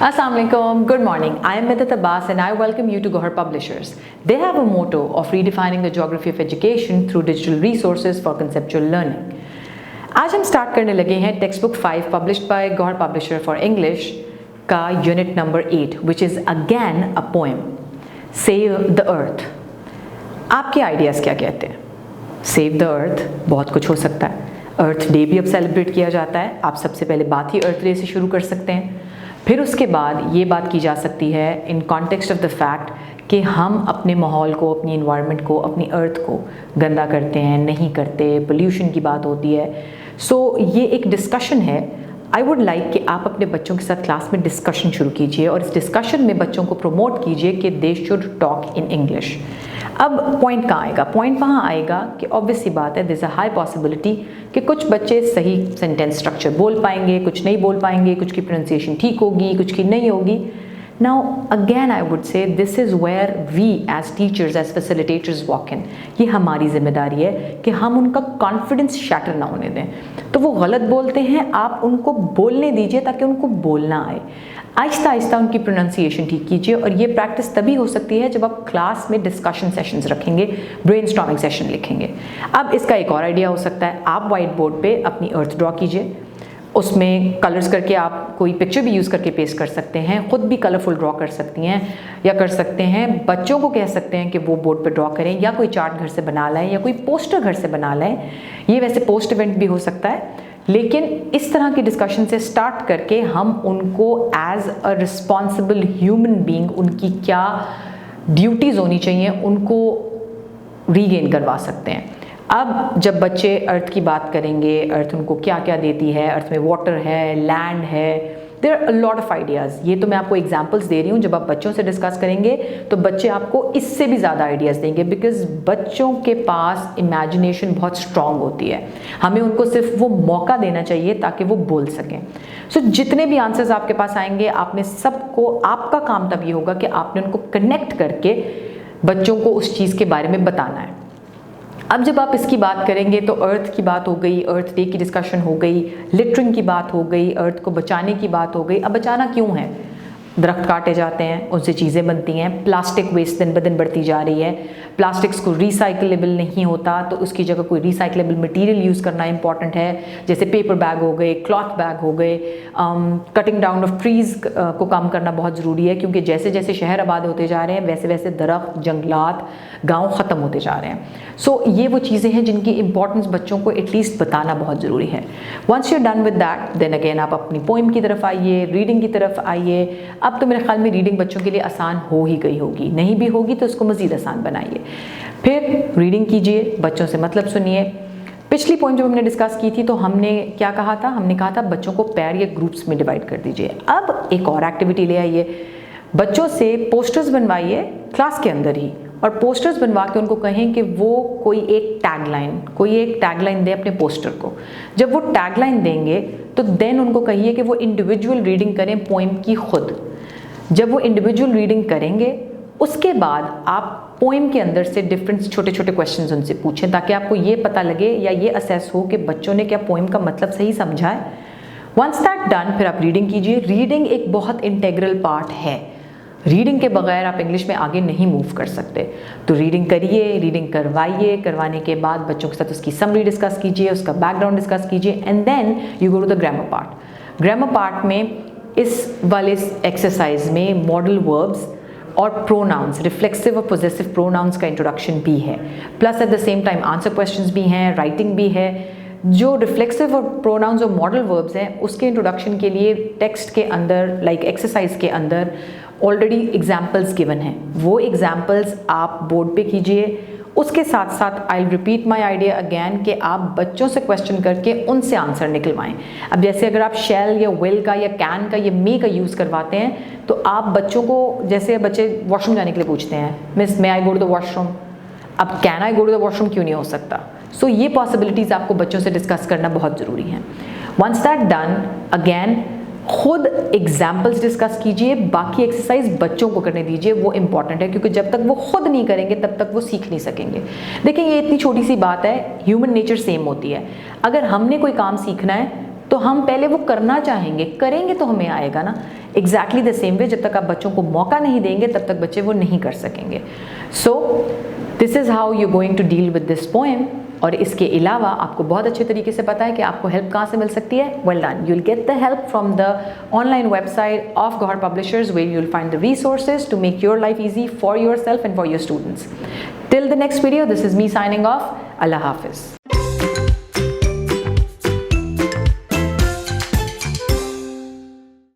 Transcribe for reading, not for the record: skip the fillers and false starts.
Assalamualaikum, good morning. I am Medat Abbas and I welcome you to Gohar Publishers. They have a motto of redefining the geography of education through digital resources for conceptual learning. आज हम start करने लगे हैं text book 5 published by Gauhar publisher for English का unit number 8 which is again a poem, save the earth. आपके ideas क्या कहते हैं? सेव द अर्थ बहुत कुछ हो सकता है। अर्थ डे भी अब सेलिब्रेट किया जाता है। आप सबसे पहले बात ही अर्थ डे से शुरू कर सकते हैं। फिर उसके बाद ये बात की जा सकती है in context of the fact कि हम अपने माहौल को, अपनी इन्वायरमेंट को, अपनी अर्थ को गंदा करते हैं, नहीं करते, पोल्यूशन की बात होती है। सो ये एक डिस्कशन है। आई वुड लाइक कि आप अपने बच्चों के साथ क्लास में डिस्कशन शुरू कीजिए और इस डिस्कशन में बच्चों को प्रमोट कीजिए कि they should talk in English. अब पॉइंट कहाँ आएगा? पॉइंट वहाँ आएगा कि ऑब्वियस सी बात है, दिस अ हाई पॉसिबिलिटी कि कुछ बच्चे सही सेंटेंस स्ट्रक्चर बोल पाएंगे, कुछ नहीं बोल पाएंगे, कुछ की प्रोनाउंसिएशन ठीक होगी, कुछ की नहीं होगी। Now again I would say this is where we as teachers, as facilitators walk in. ये हमारी जिम्मेदारी है कि हम उनका कॉन्फिडेंस शैटर ना होने दें। तो वो गलत बोलते हैं, आप उनको बोलने दीजिए ताकि उनको बोलना आए। आहिस्ता आहिस्ता उनकी प्रोनाउंसिएशन ठीक कीजिए और ये प्रैक्टिस तभी हो सकती है जब आप क्लास में डिस्कशन सेशंस रखेंगे, ब्रेनस्टॉर्मिंग सेशन लिखेंगे। अब इसका एक और आइडिया हो सकता है, आप वाइट बोर्ड पे अपनी अर्थ ड्रॉ कीजिए, उसमें कलर्स करके आप कोई पिक्चर भी यूज़ करके पेस्ट कर सकते हैं, ख़ुद भी कलरफुल ड्रॉ कर सकती हैं या कर सकते हैं। बच्चों को कह सकते हैं कि वो बोर्ड पे ड्रॉ करें या कोई चार्ट घर से बना लाएं या कोई पोस्टर घर से बना लाएं। ये वैसे पोस्ट इवेंट भी हो सकता है, लेकिन इस तरह की डिस्कशन से स्टार्ट करके हम उनको as a responsible human being उनकी क्या ड्यूटीज़ होनी चाहिए उनको रीगेन करवा सकते हैं। अब जब बच्चे अर्थ की बात करेंगे, अर्थ उनको क्या क्या देती है, अर्थ में वाटर है, लैंड है, there are a lot of ideas. ये तो मैं आपको एग्जांपल्स दे रही हूँ। जब आप बच्चों से डिस्कस करेंगे तो बच्चे आपको इससे भी ज़्यादा आइडियाज़ देंगे, बिकॉज बच्चों के पास इमेजिनेशन बहुत स्ट्रांग होती है। हमें उनको सिर्फ वो मौका देना चाहिए ताकि वो बोल सकें। सो जितने भी आंसर्स आपके पास आएंगे, आपने सबको, आपका काम तब ये होगा कि आपने उनको कनेक्ट करके बच्चों को उस चीज़ के बारे में बताना है। अब जब आप इसकी बात करेंगे तो अर्थ की बात हो गई, अर्थ डे की डिस्कशन हो गई, लिटरिंग की बात हो गई, अर्थ को बचाने की बात हो गई। अब बचाना क्यों है? दरख्त काटे जाते हैं, उनसे चीज़ें बनती हैं, प्लास्टिक वेस्ट दिन ब दिन बढ़ती जा रही है, प्लास्टिक्स को रिसाइकलेबल नहीं होता तो उसकी जगह कोई रिसाइकलेबल मटेरियल यूज़ करना इंपॉर्टेंट है, जैसे पेपर बैग हो गए, क्लॉथ बैग हो गए। कटिंग डाउन ऑफ ट्रीज़ को कम करना बहुत ज़रूरी है, क्योंकि जैसे जैसे शहर आबाद होते जा रहे हैं वैसे वैसे दरख्त, जंगलात, गाँव ख़त्म होते जा रहे हैं। सो ये वो चीज़ें हैं जिनकी इंपॉर्टेंस बच्चों को एटलीस्ट बताना बहुत ज़रूरी है। Once you are done with that, then again आप अपनी पोइम की तरफ आइए, रीडिंग की तरफ आइए। अब तो मेरे ख्याल में रीडिंग बच्चों के लिए आसान हो ही गई होगी, नहीं भी होगी तो उसको मज़ीद आसान बनाइए। फिर रीडिंग कीजिए, बच्चों से मतलब सुनिए। पिछली पॉइंट जब हमने डिस्कस की थी तो हमने क्या कहा था? हमने कहा था बच्चों को पेयर या ग्रुप्स में डिवाइड कर दीजिए। अब एक और एक्टिविटी ले आइए, बच्चों से पोस्टर्स बनवाइए क्लास के अंदर ही, और पोस्टर्स बनवा के उनको कहें कि वो कोई एक टैगलाइन दे अपने पोस्टर को। जब वो टैगलाइन देंगे तो देन उनको कहिए कि वो इंडिविजुअल रीडिंग करें पोइम की खुद। जब वो इंडिविजुअल रीडिंग करेंगे उसके बाद आप पोइम के अंदर से डिफरेंट छोटे छोटे क्वेश्चंस उनसे पूछें, ताकि आपको ये पता लगे या ये असेस हो कि बच्चों ने क्या पोइम का मतलब सही समझा है। वंस दैट डन, फिर आप रीडिंग कीजिए। रीडिंग एक बहुत इंटेग्रल पार्ट है, रीडिंग के बगैर आप इंग्लिश में आगे नहीं मूव कर सकते। तो रीडिंग करिए, रीडिंग करवाइए, करवाने के बाद बच्चों के साथ उसकी समरी डिस्कस कीजिए, उसका बैकग्राउंड डिस्कस कीजिए, and then you go to the grammar part. Grammar part में इस वाले एक्सरसाइज में मॉडल वर्ब्स और प्रोनाउंस, रिफ्लेक्सिव और पोजेसिव प्रोनाउंस का इंट्रोडक्शन भी है, plus at the same time answer questions भी हैं, राइटिंग भी है। जो रिफ्लेक्सिव और प्रोनाउंस और मॉडल वर्ब्स हैं उसके इंट्रोडक्शन के लिए टेक्स्ट के अंदर, लाइक एक्सरसाइज के अंदर ऑलरेडी एग्जाम्पल्स गिवन हैं, वो एग्जाम्पल्स आप बोर्ड पे कीजिए। उसके साथ साथ I repeat my idea again कि आप बच्चों से क्वेश्चन करके उनसे आंसर निकलवाएं। अब जैसे अगर आप शैल या विल का या कैन का या मे का यूज़ करवाते हैं तो आप बच्चों को, जैसे बच्चे वॉशरूम जाने के लिए पूछते हैं, miss may I go to the washroom, अब can I go to the washroom क्यों नहीं हो सकता? सो ये पॉसिबिलिटीज़ आपको बच्चों से डिस्कस करना बहुत ज़रूरी है। वंस दैट डन, अगेन खुद एग्जाम्पल्स डिस्कस कीजिए, बाकी एक्सरसाइज बच्चों को करने दीजिए, वो इंपॉर्टेंट है, क्योंकि जब तक वो खुद नहीं करेंगे तब तक वो सीख नहीं सकेंगे। देखिए ये इतनी छोटी सी बात है, ह्यूमन नेचर सेम होती है। अगर हमने कोई काम सीखना है तो हम पहले वो करना चाहेंगे, करेंगे तो हमें आएगा ना। एग्जैक्टली द सेम वे जब तक आप बच्चों को मौका नहीं देंगे तब तक बच्चे वो नहीं कर सकेंगे. So this is how you going to deal with this poem. और इसके अलावा आपको बहुत अच्छे तरीके से पता है कि आपको हेल्प कहाँ से मिल सकती है. Well done, you will get the help from the online website of Gohar publishers where you will find the resources to make your life easy for yourself and for your students. Till the next video, this is me signing off. Allah Hafiz.